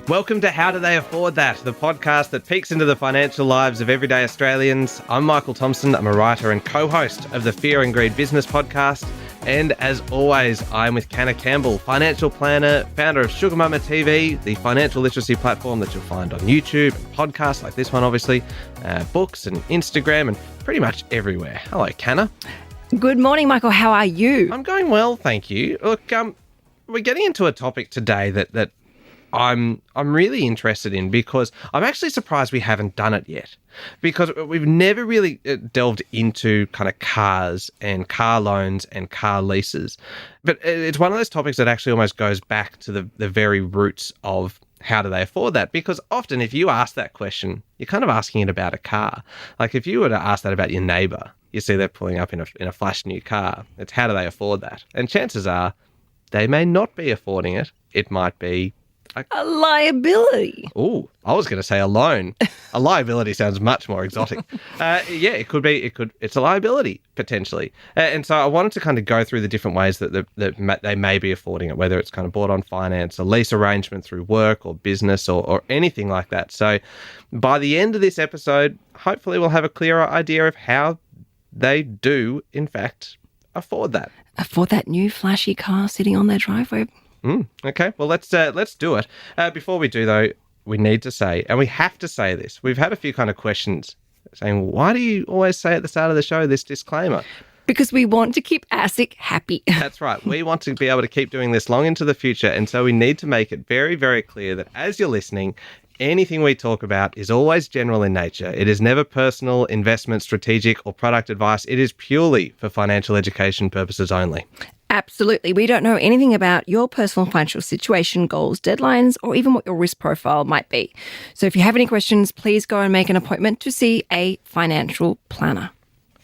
Welcome to How Do They Afford That, the podcast that peeks into the financial lives of everyday Australians. I'm Michael Thompson. I'm a writer and co-host of the Fear and Greed Business podcast. And as always, I'm with Canna Campbell, financial planner, founder of Sugar Mama TV, the financial literacy platform that you'll find on YouTube and podcasts like this one, obviously, books and Instagram and pretty much everywhere. Hello, Canna. Good morning, Michael. How are you? I'm going well, thank you. Look, we're getting into a topic today that I'm really interested in because I'm actually surprised we haven't done it yet, because we've never really delved into kind of cars and car loans and car leases. But it's one of those topics that actually almost goes back to the very roots of how do they afford that? Because often if you ask that question, you're kind of asking it about a car. Like if you were to ask that about your neighbour, you see they're pulling up in a flash new car. It's how do they afford that? And chances are they may not be affording it. It might be a liability. Oh, I was going to say a loan. A liability sounds much more exotic. It could be. It's a liability potentially. And so I wanted to kind of go through the different ways that they may be affording it, whether it's kind of bought on finance, a lease arrangement through work or business or anything like that. So by the end of this episode, hopefully we'll have a clearer idea of how they do, in fact, afford that. Afford that new flashy car sitting on their driveway. Okay, well, let's do it. Before we do, though, we need to say, and we have to say this, we've had a few kind of questions saying, why do you always say at the start of the show this disclaimer? Because we want to keep ASIC happy. That's right. We want to be able to keep doing this long into the future, and so we need to make it very, very clear that as you're listening, anything we talk about is always general in nature. It is never personal, investment, strategic, or product advice. It is purely for financial education purposes only. Absolutely. We don't know anything about your personal financial situation, goals, deadlines, or even what your risk profile might be. So if you have any questions, please go and make an appointment to see a financial planner.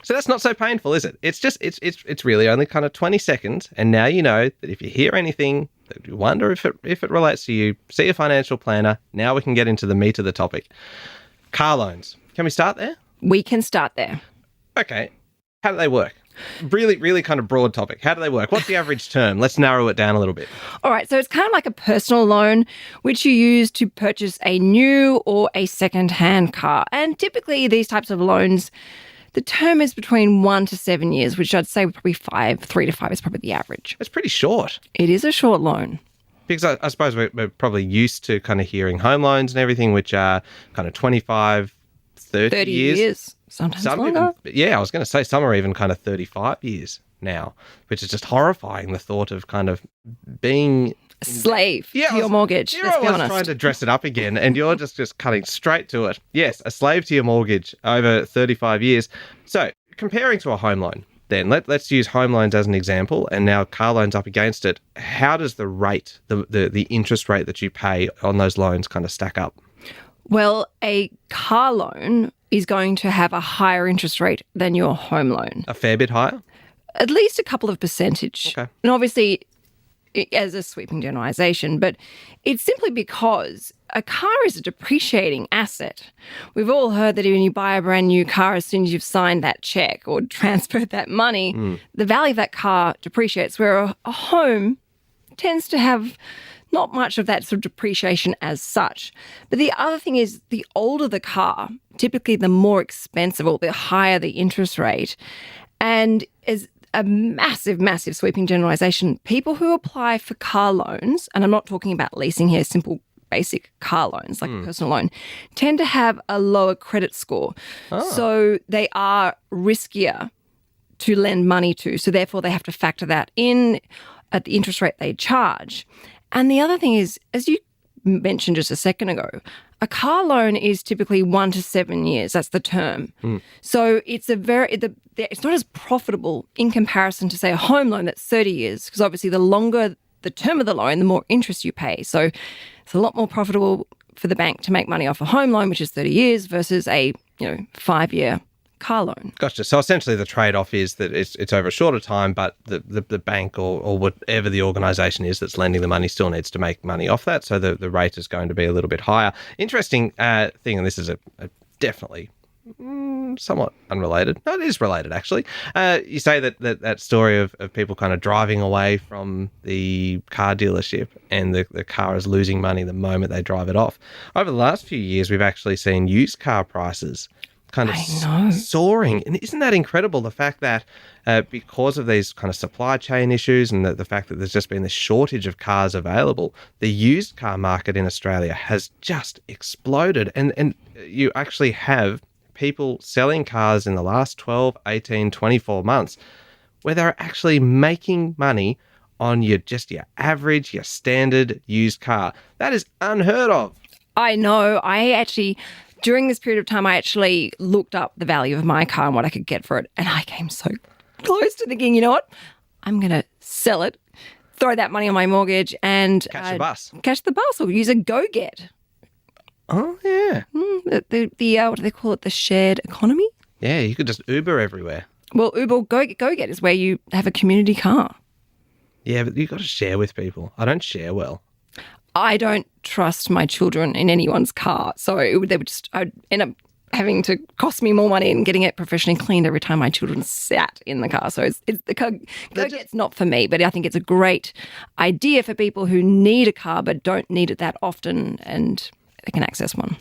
So that's not so painful, is it? It's really only kind of 20 seconds. And now you know that if you hear anything that you wonder if it relates to you, see a financial planner. Now we can get into the meat of the topic. Car loans. Can we start there? We can start there. Okay. How do they work? Really, really kind of broad topic. How do they work? What's the average term? Let's narrow it down a little bit. All right. So it's kind of like a personal loan, which you use to purchase a new or a second-hand car. And typically these types of loans, the term is between 1 to 7 years, which I'd say probably 3 to 5 is probably the average. It's pretty short. It is a short loan. Because I suppose we're probably used to kind of hearing home loans and everything, which are kind of 25, 30 years. Sometimes longer. I was going to say some are even kind of 35 years now, which is just horrifying, the thought of kind of being a slave to your mortgage. Let's be honest. Trying to dress it up again, and you're just cutting straight to it. Yes, a slave to your mortgage over 35 years. So comparing to a home loan, then let's use home loans as an example, and now car loans up against it. How does the rate, the interest rate that you pay on those loans kind of stack up? Well, a car loan is going to have a higher interest rate than your home loan. A fair bit higher? At least a couple of percentage. Okay. And obviously, as a sweeping generalisation, but it's simply because a car is a depreciating asset. We've all heard that when you buy a brand new car, as soon as you've signed that check or transferred that money, the value of that car depreciates, where a home tends to have not much of that sort of depreciation as such. But the other thing is, the older the car, typically the more expensive or the higher the interest rate. And as a massive, massive sweeping generalisation, people who apply for car loans, and I'm not talking about leasing here, simple basic car loans like a personal loan, tend to have a lower credit score. So they are riskier to lend money to. So therefore they have to factor that in at the interest rate they charge. And the other thing is, as you mentioned just a second ago, a car loan is typically 1 to 7 years. That's the term. So it's it's not as profitable in comparison to, say, a home loan that's 30 years, because obviously the longer the term of the loan, the more interest you pay. So it's a lot more profitable for the bank to make money off a home loan, which is 30 years, versus a 5-year car loan. Gotcha. So essentially the trade-off is that it's over a shorter time, but the bank or whatever the organisation is that's lending the money still needs to make money off that. So the rate is going to be a little bit higher. Interesting thing, and this is a definitely somewhat unrelated. No, it is related, actually. You say that story of people kind of driving away from the car dealership and the car is losing money the moment they drive it off. Over the last few years, we've actually seen used car prices kind of soaring. And isn't that incredible, the fact that because of these kind of supply chain issues and the fact that there's just been this shortage of cars available, the used car market in Australia has just exploded. And you actually have people selling cars in the last 12, 18, 24 months where they're actually making money on your average, your standard used car. That is unheard of. I know. During this period of time, I actually looked up the value of my car and what I could get for it. And I came so close to thinking, you know what? I'm going to sell it, throw that money on my mortgage and catch the bus. Catch the bus or use a go-get. Oh, yeah. What do they call it? The shared economy? Yeah, you could just Uber everywhere. Well, Uber go-get is where you have a community car. Yeah, but you've got to share with people. I don't share well. I don't trust my children in anyone's car. So I'd end up having to cost me more money and getting it professionally cleaned every time my children sat in the car. So it's not for me, but I think it's a great idea for people who need a car but don't need it that often and they can access one.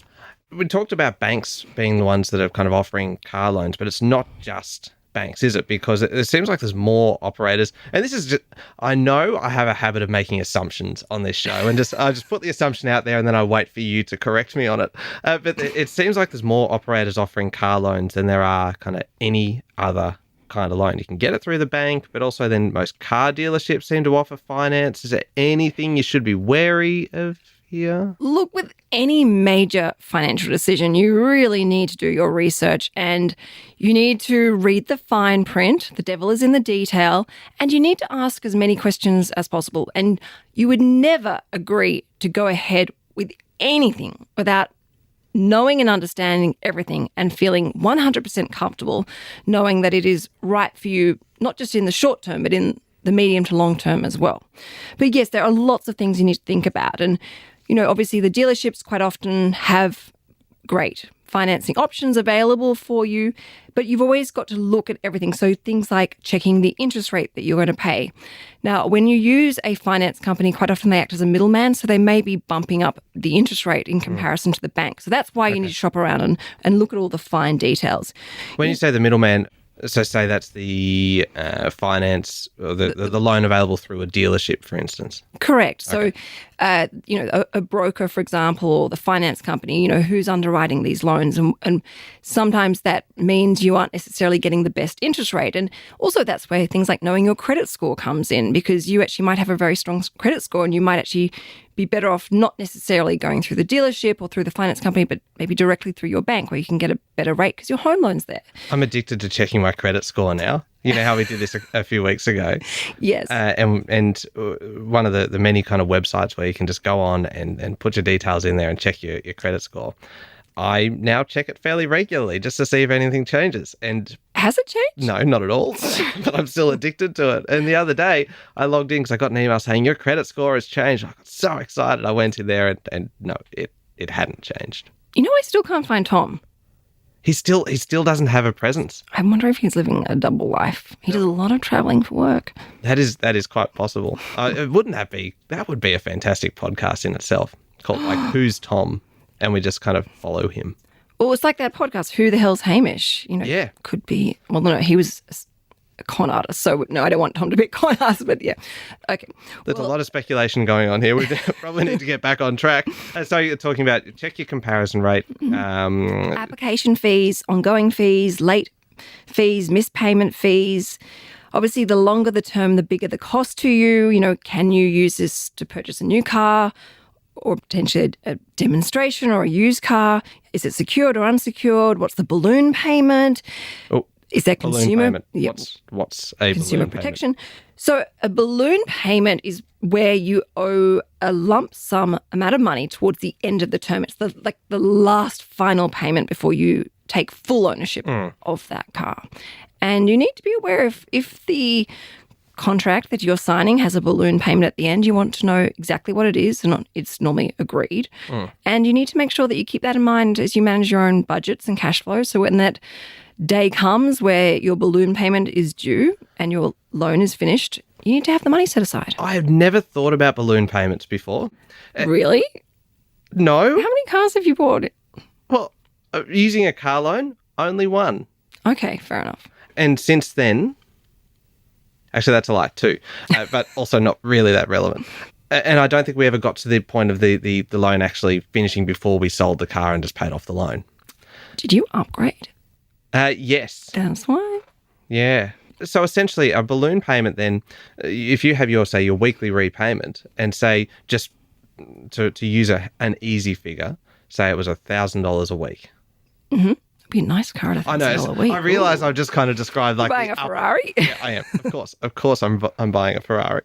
We talked about banks being the ones that are kind of offering car loans, but it's not just banks, is it? Because it seems like there's more operators. And this is just, I know I have a habit of making assumptions on this show and I just put the assumption out there and then I wait for you to correct me on it. But it seems like there's more operators offering car loans than there are kind of any other kind of loan. You can get it through the bank, but also then most car dealerships seem to offer finance. Is there anything you should be wary of here? Look, with any major financial decision, you really need to do your research and you need to read the fine print. The devil is in the detail, and you need to ask as many questions as possible. And you would never agree to go ahead with anything without knowing and understanding everything and feeling 100% comfortable knowing that it is right for you, not just in the short term, but in the medium to long term as well. But yes, there are lots of things you need to think about. And obviously the dealerships quite often have great financing options available for you, but you've always got to look at everything. So things like checking the interest rate that you're going to pay. Now, when you use a finance company, quite often they act as a middleman, so they may be bumping up the interest rate in comparison to the bank. So that's why you need to shop around and look at all the fine details. When you say the middleman, so say that's the finance, or the loan available through a dealership, for instance. Correct. So, a broker, for example, or the finance company, who's underwriting these loans. And sometimes that means you aren't necessarily getting the best interest rate. And also that's where things like knowing your credit score comes in, because you actually might have a very strong credit score and you might actually be better off not necessarily going through the dealership or through the finance company, but maybe directly through your bank where you can get a better rate because your home loan's there. I'm addicted to checking my credit score now. You know how we did this a few weeks ago? Yes. And one of the many kind of websites where you can just go on and put your details in there and check your credit score. I now check it fairly regularly just to see if anything changes. And has it changed? No, not at all. But I'm still addicted to it. And the other day I logged in because I got an email saying your credit score has changed. I got so excited. I went in there and no, it hadn't changed. I still can't find Tom. He still doesn't have a presence. I wonder if he's living a double life. He does a lot of traveling for work. That is quite possible. Wouldn't that be? That would be a fantastic podcast in itself, called like Who's Tom, and we just kind of follow him. Well, it's like that podcast, Who the Hell's Hamish? Yeah, could be. Well, no, he was a con artist, so no, I don't want Tom to be a con artist, but yeah, okay. There's a lot of speculation going on here. We probably need to get back on track. So you're talking about check your comparison rate, application fees, ongoing fees, late fees, missed payment fees. Obviously, the longer the term, the bigger the cost to you. Can you use this to purchase a new car or potentially a demonstration or a used car? Is it secured or unsecured? What's the balloon payment? Oh. Is that consumer payment? Yeah. What's a consumer balloon protection? Payment? So a balloon payment is where you owe a lump sum amount of money towards the end of the term. It's the last final payment before you take full ownership of that car. And you need to be aware if the contract that you're signing has a balloon payment at the end, you want to know exactly what it is, and it's normally agreed. And you need to make sure that you keep that in mind as you manage your own budgets and cash flow. So when that day comes where your balloon payment is due and your loan is finished, you need to have the money set aside. I have never thought about balloon payments before. Really? No. How many cars have you bought? Well, using a car loan, only one. Okay, fair enough. And since then, actually that's a lie too, but also not really that relevant. And I don't think we ever got to the point of the loan actually finishing before we sold the car and just paid off the loan. Did you upgrade? Yes. That's why. Yeah. So essentially a balloon payment then, if you have your weekly repayment and say just to use an easy figure, say it was $1,000 a week. Mm-hmm. It'd be a nice car at $1,000 a week. I realise I've just kind of described like buying a Ferrari. Yeah, I am. Of course, I'm buying a Ferrari.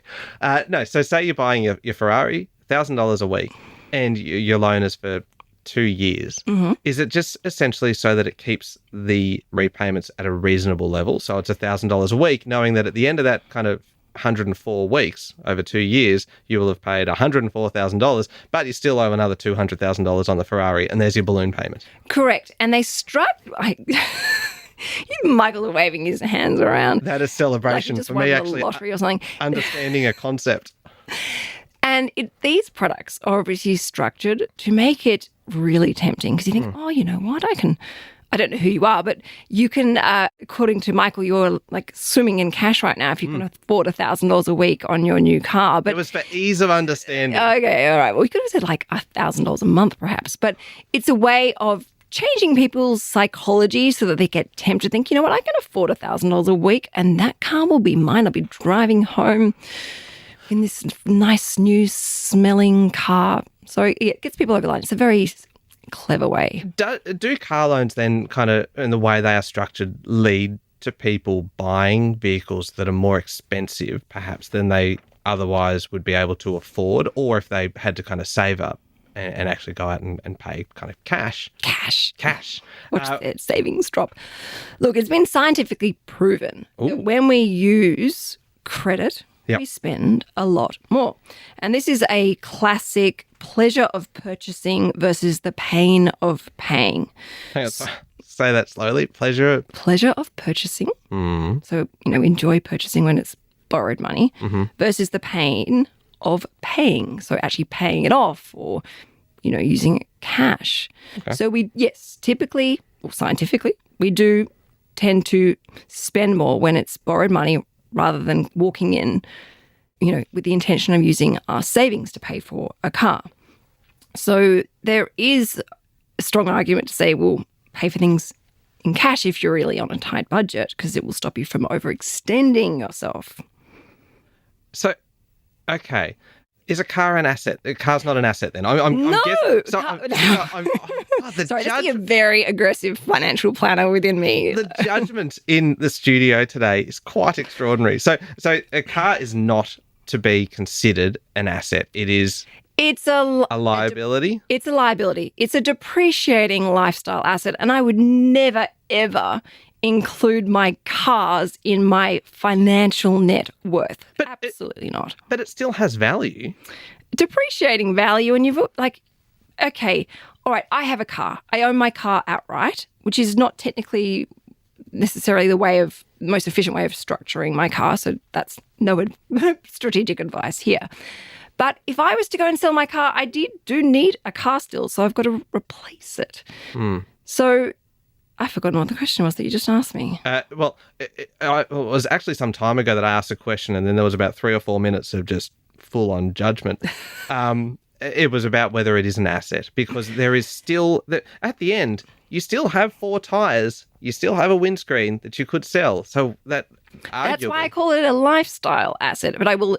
No, so say you're buying your Ferrari, $1,000 a week, and your loan is for 2 years. Mm-hmm. Is it just essentially so that it keeps the repayments at a reasonable level? So it's $1,000 a week, knowing that at the end of that kind of 104 weeks over 2 years, you will have paid $104,000, but you still owe another $200,000 on the Ferrari, and there's your balloon payment. Correct. And they struck Michael is waving his hands around. That is celebration like for me, actually. Lottery or something. Understanding a concept. And these products are obviously structured to make it really tempting because you think, oh, you know what, I don't know who you are, but you can, according to Michael, you're like swimming in cash right now if you can afford $1,000 a week on your new car. But it was for ease of understanding. Okay, all right. Well, we could have said like $1,000 a month perhaps, but it's a way of changing people's psychology so that they get tempted to think, you know what, I can afford $1,000 a week and that car will be mine. I'll be driving home in this nice new smelling car. So it gets people over the line. It's a very clever way. Do car loans then kind of, in the way they are structured, lead to people buying vehicles that are more expensive perhaps than they otherwise would be able to afford, or if they had to kind of save up and actually go out and pay kind of cash? Watch their savings drop. Look, it's been scientifically proven that when we use credit, we spend a lot more. And this is a classic pleasure of purchasing versus the pain of paying. Hang on, say that slowly. Pleasure of purchasing. So, enjoy purchasing when it's borrowed money versus the pain of paying. So actually paying it off or, using cash. Okay. So typically or scientifically, we do tend to spend more when it's borrowed money rather than walking in, with the intention of using our savings to pay for a car. So there is a strong argument to say, well, pay for things in cash if you're really on a tight budget because it will stop you from overextending yourself. So, okay. Is a car an asset? A car's not an asset then? I'm no! Guessing, Sorry, that's a very aggressive financial planner within me. The judgment in the studio today is quite extraordinary. So a car is not to be considered an asset. It's a liability? It's a liability. It's a depreciating lifestyle asset, and I would never, ever include my cars in my financial net worth. Absolutely not. But it still has value. Depreciating value, and you've okay, all right, I have a car. I own my car outright, which is not technically necessarily the most efficient way of structuring my car, so that's no strategic advice here. But if I was to go and sell my car, I do need a car still, so I've got to replace it. So I've forgotten what the question was that you just asked me. It was actually some time ago that I asked a question, and then there was about 3 or 4 minutes of just full-on judgment. It was about whether it is an asset, because there is still, at the end, you still have 4 tyres, you still have a windscreen that you could sell. So that's why I call it a lifestyle asset, but I will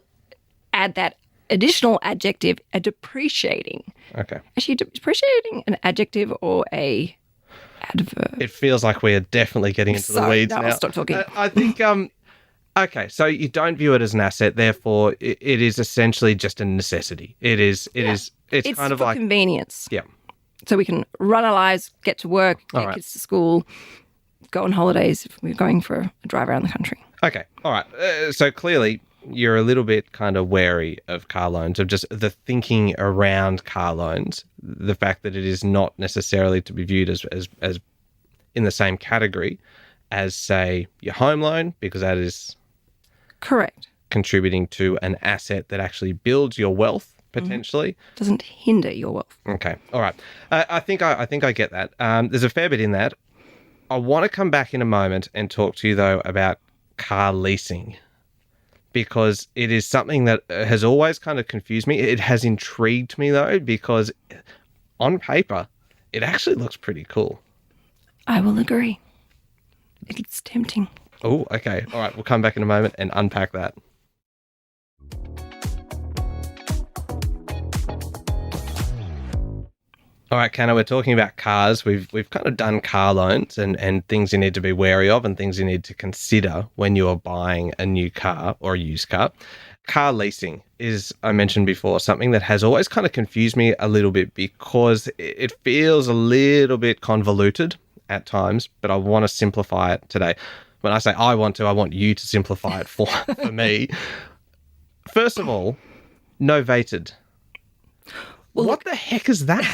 add that additional adjective, a depreciating. Okay. Actually, depreciating an adjective or a adverb. It feels like we are definitely getting into the weeds now. I'll stop talking. I think, okay, so you don't view it as an asset, therefore it is essentially just a necessity. It's kind of for like convenience. Yeah. So we can run our lives, get to work, get kids to school, go on holidays if we're going for a drive around the country. Okay, all right. So clearly you're a little bit kind of wary of car loans, of just the thinking around car loans, the fact that it is not necessarily to be viewed as in the same category as, say, your home loan, because that is Correct. contributing to an asset that actually builds your wealth potentially. Doesn't hinder your wealth. Okay, all right. I think I get that. There's a fair bit in that. I want to come back in a moment and talk to you though about car leasing, because it is something that has always kind of confused me. It has intrigued me though, because on paper, it actually looks pretty cool. I will agree. It's tempting. Oh, okay. All right. We'll come back in a moment and unpack that. All right, Canna, we're talking about cars. We've kind of done car loans and things you need to be wary of and things you need to consider when you are buying a new car or a used car. Car leasing is, I mentioned before, something that has always kind of confused me a little bit because it feels a little bit convoluted at times, but I want to simplify it today. When I say I want you to simplify it for me. First of all, novated. Well, what the heck is that?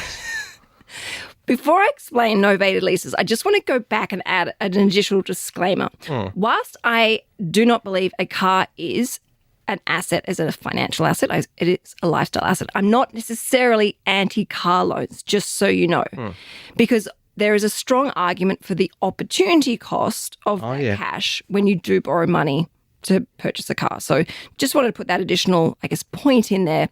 Before I explain novated leases, I just want to go back and add an additional disclaimer. Whilst I do not believe a car is an asset as a financial asset, it is a lifestyle asset, I'm not necessarily anti-car loans, just so you know, because there is a strong argument for the opportunity cost of that cash when you do borrow money to purchase a car. So just wanted to put that additional, point in there.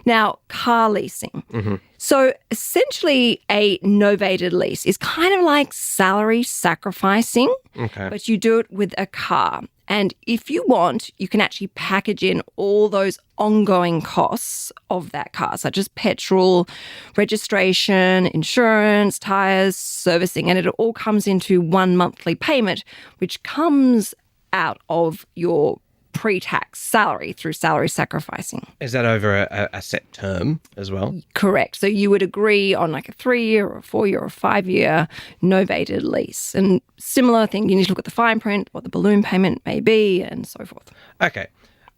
Now, car leasing. So essentially a novated lease is kind of like salary sacrificing, but you do it with a car. And if you want, you can actually package in all those ongoing costs of that car, such as petrol, registration, insurance, tires, servicing, and it all comes into one monthly payment, which comes out of your pre-tax salary through salary sacrificing. Is that over a set term as well? Correct. So you would agree on like a 3-year or a 4-year or a 5-year novated lease. And similar thing, you need to look at the fine print, what the balloon payment may be, and so forth. Okay.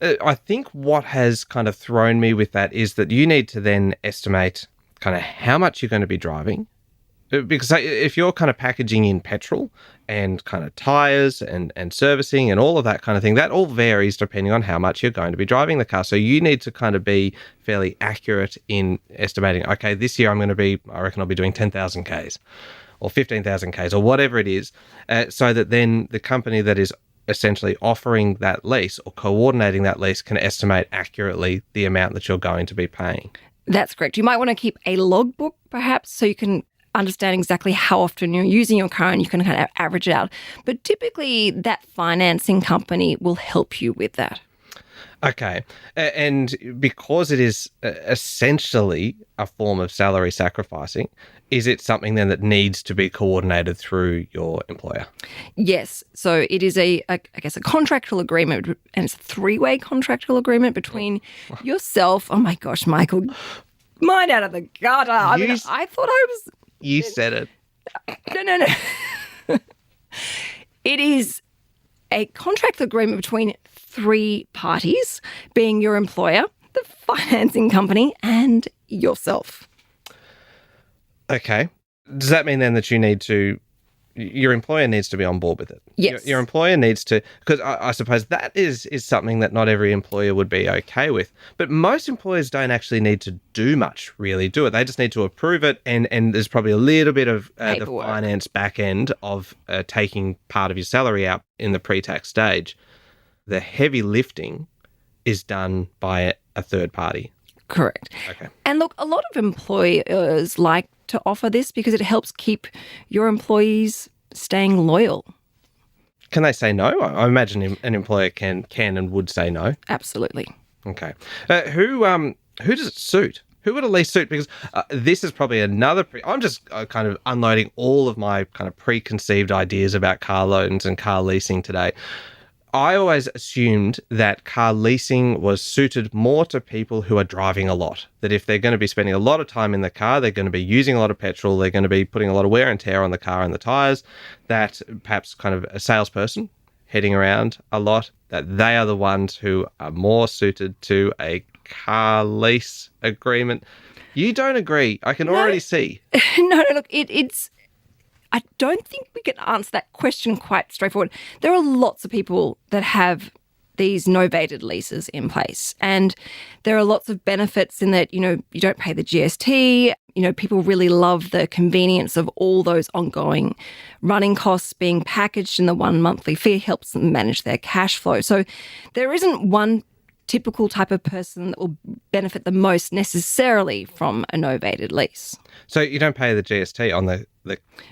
I think what has kind of thrown me with that is that you need to then estimate kind of how much you're going to be driving. Because if you're kind of packaging in petrol and kind of tires and servicing and all of that kind of thing, that all varies depending on how much you're going to be driving the car. So you need to kind of be fairly accurate in estimating, okay, this year I reckon I'll be doing 10,000 Ks or 15,000 Ks or whatever it is, so that then the company that is essentially offering that lease or coordinating that lease can estimate accurately the amount that you're going to be paying. That's correct. You might want to keep a logbook perhaps so you can understand exactly how often you're using your car and you can kind of average it out. But typically that financing company will help you with that. Okay. And because it is essentially a form of salary sacrificing, is it something then that needs to be coordinated through your employer? Yes. So it is a contractual agreement, and it's a 3-way contractual agreement between yourself. Oh my gosh, Michael, mine out of the gutter. I thought I was... You said it. No. It is a contract agreement between 3 parties, being your employer, the financing company, and yourself. Okay. Does that mean then that your employer needs to be on board with it? Yes. Your employer needs to, because I suppose that is something that not every employer would be okay with. But most employers don't actually need to do much, really, do it. They just need to approve it, and there's probably a little bit of the finance back end of taking part of your salary out in the pre-tax stage. The heavy lifting is done by a third party. Correct. Okay. And look, a lot of employers like to offer this because it helps keep your employees staying loyal. Can they say no? I imagine an employer can and would say no. Absolutely. Okay. Who does it suit? Who would a lease suit? Because this is probably another... I'm just kind of unloading all of my kind of preconceived ideas about car loans and car leasing today. I always assumed that car leasing was suited more to people who are driving a lot. That if they're going to be spending a lot of time in the car, they're going to be using a lot of petrol, they're going to be putting a lot of wear and tear on the car and the tyres, that perhaps kind of a salesperson heading around a lot, that they are the ones who are more suited to a car lease agreement. You don't agree. I can already see. No, look, it's... I don't think we can answer that question quite straightforward. There are lots of people that have these novated leases in place, and there are lots of benefits in that, you don't pay the GST. People really love the convenience of all those ongoing running costs being packaged in the one monthly fee, helps them manage their cash flow. So there isn't one typical type of person that will benefit the most necessarily from a novated lease. So you don't pay the GST on the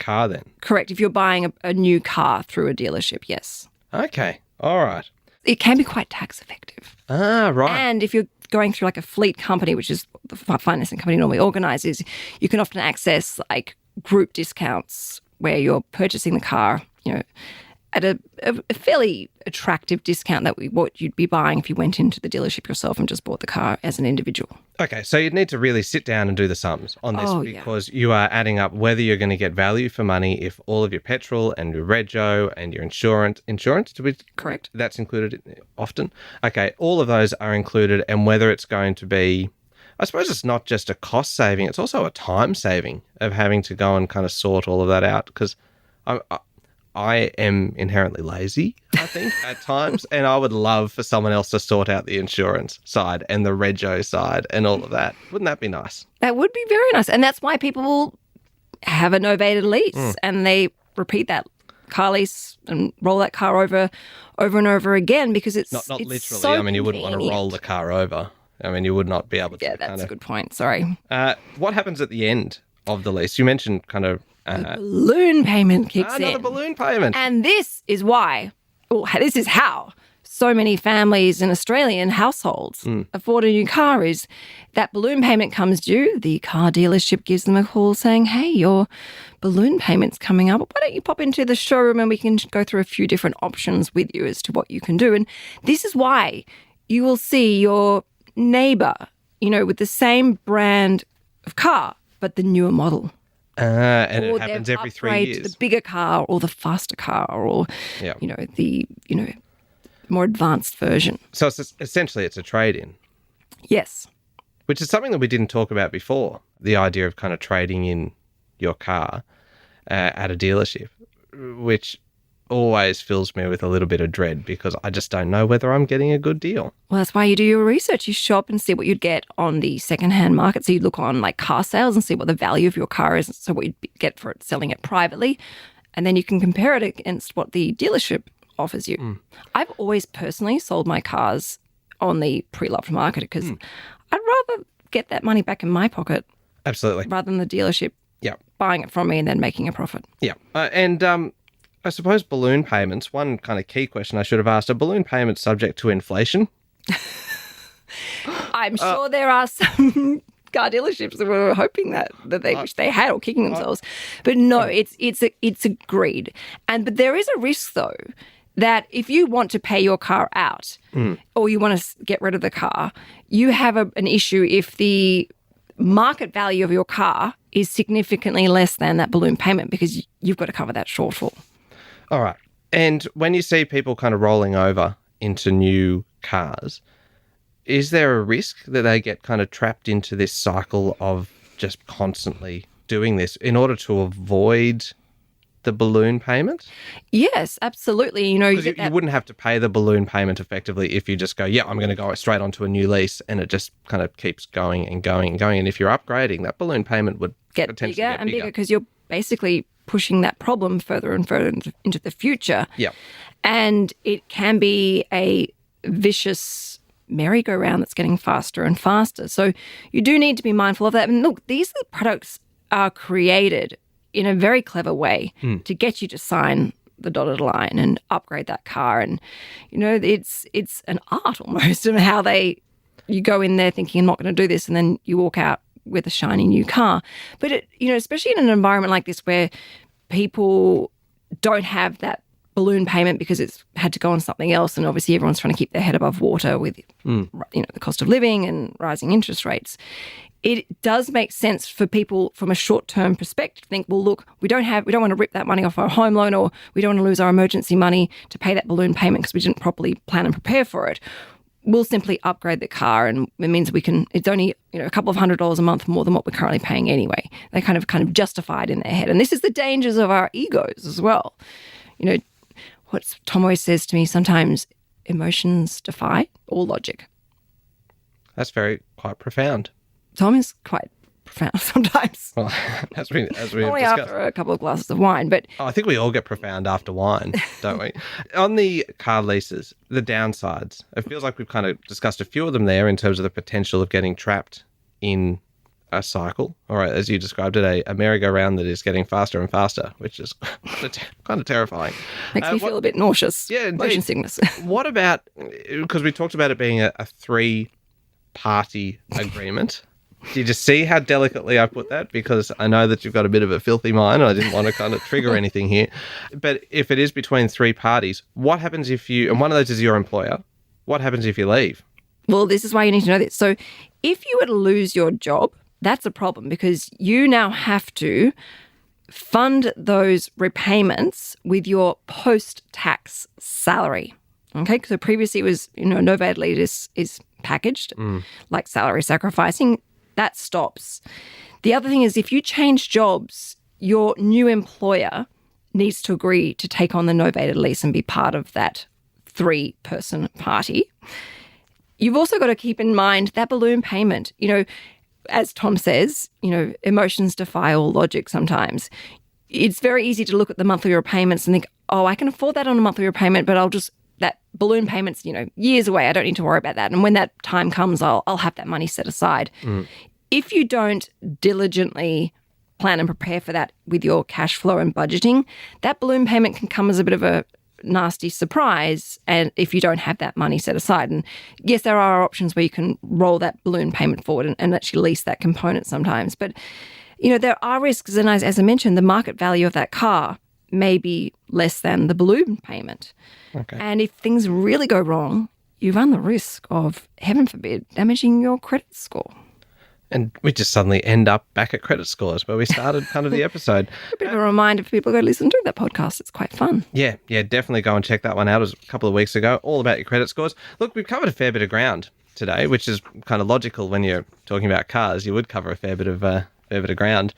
car then? Correct. If you're buying a new car through a dealership, yes. Okay. All right. It can be quite tax effective. Ah, right. And if you're going through like a fleet company, which is the financing company normally organises, you can often access like group discounts where you're purchasing the car, at a fairly attractive discount that what you'd be buying if you went into the dealership yourself and just bought the car as an individual. Okay, so you'd need to really sit down and do the sums on this because you are adding up whether you're going to get value for money if all of your petrol and your rego and your insurance, Correct. That's included often. Okay, all of those are included, and whether it's going to be, I suppose it's not just a cost saving, it's also a time saving of having to go and kind of sort all of that out, because I am inherently lazy, I think, at times, and I would love for someone else to sort out the insurance side and the rego side and all of that. Wouldn't that be nice? That would be very nice. And that's why people will have a novated lease and they repeat that car lease and roll that car over and over again, because it's not it's literally. So I mean, you wouldn't want to roll the car over. I mean, you would not be able to. Yeah, that's a good point. Sorry. What happens at the end of the lease? You mentioned kind of the balloon payment kicks in. Another balloon payment. And this is why, this is how so many families in Australian households afford a new car, is that balloon payment comes due. The car dealership gives them a call saying, hey, your balloon payment's coming up. Why don't you pop into the showroom and we can go through a few different options with you as to what you can do. And this is why you will see your neighbour, with the same brand of car, but the newer model. And it happens every 3 years. To the bigger car or the faster car or, the more advanced version. So it's essentially it's a trade-in. Yes. Which is something that we didn't talk about before, the idea of kind of trading in your car at a dealership, which always fills me with a little bit of dread because I just don't know whether I'm getting a good deal. Well, that's why you do your research. You shop and see what you'd get on the secondhand market. So you look on like car sales and see what the value of your car is, so what you'd get for it selling it privately. And then you can compare it against what the dealership offers you. I've always personally sold my cars on the pre-loved market because I'd rather get that money back in my pocket. Absolutely. Rather than the dealership buying it from me and then making a profit. Yeah. I suppose balloon payments, one kind of key question I should have asked, are balloon payments subject to inflation? I'm sure there are some car dealerships that were hoping that they wish they had or kicking themselves. But no, it's agreed. But there is a risk though that if you want to pay your car out or you want to get rid of the car, you have an issue if the market value of your car is significantly less than that balloon payment, because you've got to cover that shortfall. All right. And when you see people kind of rolling over into new cars, is there a risk that they get kind of trapped into this cycle of just constantly doing this in order to avoid the balloon payment? Yes, absolutely. You wouldn't have to pay the balloon payment effectively if you just go, I'm going to go straight onto a new lease, and it just kind of keeps going and going and going. And if you're upgrading, that balloon payment would get bigger and bigger because you're basically pushing that problem further and further into the future. Yeah. And it can be a vicious merry-go-round that's getting faster and faster. So you do need to be mindful of that. And look, these products are created in a very clever way to get you to sign the dotted line and upgrade that car. And, it's an art almost of how you go in there thinking, I'm not going to do this, and then you walk out with a shiny new car. But, especially in an environment like this where people don't have that balloon payment because it's had to go on something else, and obviously everyone's trying to keep their head above water with, the cost of living and rising interest rates, it does make sense for people from a short-term perspective to think, well, look, we don't want to rip that money off our home loan, or we don't want to lose our emergency money to pay that balloon payment because we didn't properly plan and prepare for it. we'll simply upgrade the car, and it means it's only a couple of $100 a month more than what we're currently paying anyway. They kind of justify it in their head. And this is the dangers of our egos as well. What Tom always says to me, sometimes emotions defy all logic. That's quite profound. Tom is quite profound sometimes. Well, as we only have discussed. after a couple of glasses of wine, but I think we all get profound after wine, don't we? On the car leases, the downsides, it feels like we've kind of discussed a few of them there in terms of the potential of getting trapped in a cycle, or as you described it, a merry-go-round that is getting faster and faster, which is kind of terrifying. Makes me feel a bit nauseous. Yeah, indeed. Motion sickness. What about, because we talked about it being a three-party agreement. Do you just see how delicately I put that? Because I know that you've got a bit of a filthy mind and I didn't want to kind of trigger anything here. But if it is between three parties, what happens if and one of those is your employer, what happens if you leave? Well, this is why you need to know this. So if you were to lose your job, that's a problem because you now have to fund those repayments with your post-tax salary. Okay, so previously it was, novated lease is packaged like salary sacrificing. That stops. The other thing is if you change jobs, your new employer needs to agree to take on the novated lease and be part of that 3-person party. You've also got to keep in mind that balloon payment. As Tom says, emotions defy all logic sometimes. It's very easy to look at the monthly repayments and think, oh, I can afford that on a monthly repayment, but that balloon payment's, years away. I don't need to worry about that. And when that time comes, I'll have that money set aside. If you don't diligently plan and prepare for that with your cash flow and budgeting, that balloon payment can come as a bit of a nasty surprise and if you don't have that money set aside. And yes, there are options where you can roll that balloon payment forward and actually lease that component sometimes. But, there are risks. And as I mentioned, the market value of that car may be less than the balloon payment. Okay. And if things really go wrong, you run the risk of, heaven forbid, damaging your credit score. And we just suddenly end up back at credit scores where we started kind of the episode. A bit of a reminder for people to go listen to that podcast. It's quite fun. Yeah, definitely go and check that one out. It was a couple of weeks ago, all about your credit scores. Look, we've covered a fair bit of ground today, which is kind of logical when you're talking about cars. You would cover a fair bit of ground.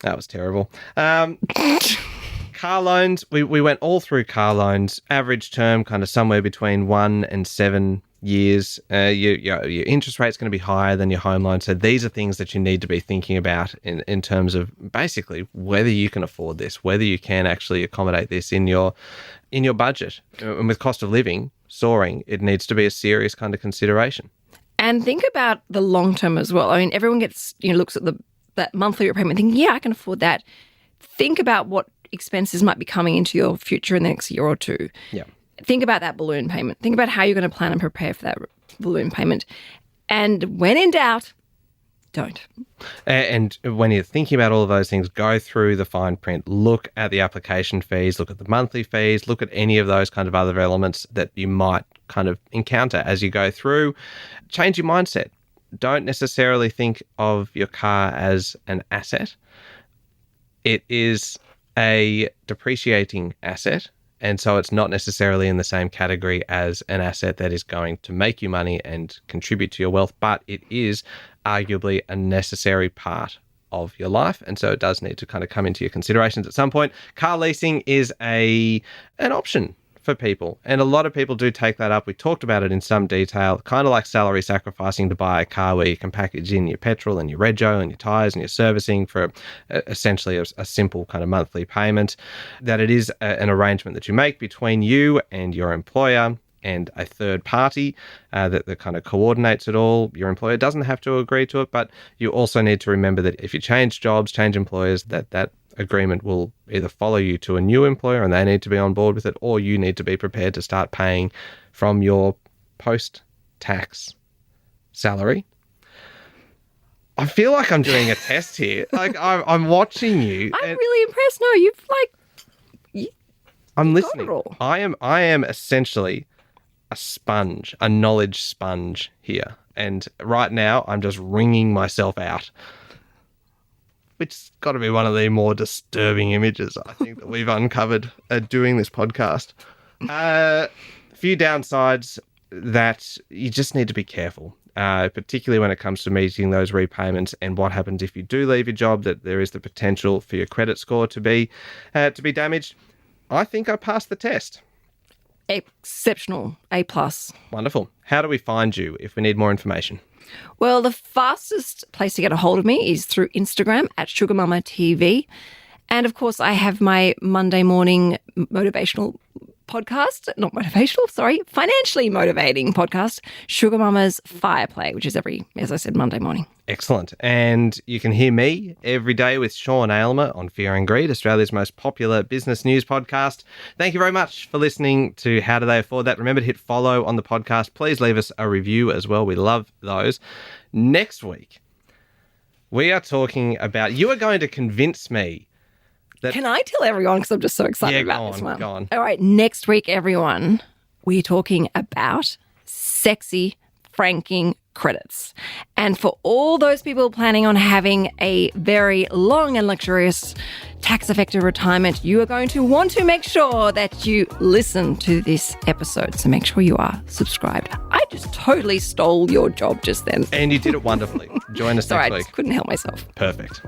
That was terrible. Car loans, we went all through car loans. Average term kind of somewhere between 1 and 7 years. Your interest rate's going to be higher than your home loan. So these are things that you need to be thinking about in terms of basically whether you can afford this, whether you can actually accommodate this in your budget. And with cost of living soaring, it needs to be a serious kind of consideration. And think about the long term as well. I mean, everyone looks at that monthly repayment thinking, yeah, I can afford that. Think about what expenses might be coming into your future in the next year or two. Yeah. Think about that balloon payment. Think about how you're going to plan and prepare for that balloon payment. And when in doubt, don't. And when you're thinking about all of those things, go through the fine print, look at the application fees, look at the monthly fees, look at any of those kind of other elements that you might kind of encounter as you go through. Change your mindset. Don't necessarily think of your car as an asset. It is a depreciating asset. And so it's not necessarily in the same category as an asset that is going to make you money and contribute to your wealth, but it is arguably a necessary part of your life. And so it does need to kind of come into your considerations at some point. Car leasing is an option for people. And a lot of people do take that up. We talked about it in some detail, kind of like salary sacrificing to buy a car where you can package in your petrol and your rego and your tyres and your servicing for essentially a simple kind of monthly payment, that it is an arrangement that you make between you and your employer and a third party that kind of coordinates it all. Your employer doesn't have to agree to it, but you also need to remember that if you change jobs, change employers, that agreement will either follow you to a new employer and they need to be on board with it, or you need to be prepared to start paying from your post-tax salary. I feel like I'm doing a test here. Like I'm watching you. I'm really impressed. No, I'm listening. I am essentially a sponge, a knowledge sponge here. And right now I'm just wringing myself out. Which has got to be one of the more disturbing images, I think, that we've uncovered doing this podcast. A few downsides. that you just need to be careful, particularly when it comes to meeting those repayments and what happens if you do leave your job, that there is the potential for your credit score to be damaged. I think I passed the test. Exceptional. A+. Wonderful. How do we find you if we need more information? Well, the fastest place to get a hold of me is through Instagram at SugarMamaTV. And of course, I have my Monday morning motivational podcast, not motivational, sorry, financially motivating podcast, Sugar Mama's Fireplay, which is every, as I said, Monday morning. Excellent. And you can hear me every day with Sean Aylmer on Fear and Greed, Australia's most popular business news podcast. Thank you very much for listening to How Do They Afford That? Remember to hit follow on the podcast. Please leave us a review as well. We love those. Next week, we are talking about, you are going to convince me. Can I tell everyone, because I'm just so excited about this one? Go on. All right, next week, everyone, we're talking about sexy franking credits. And for all those people planning on having a very long and luxurious tax-effective retirement, you are going to want to make sure that you listen to this episode. So make sure you are subscribed. I just totally stole your job just then. And you did it wonderfully. Join us next week. I just couldn't help myself. Perfect.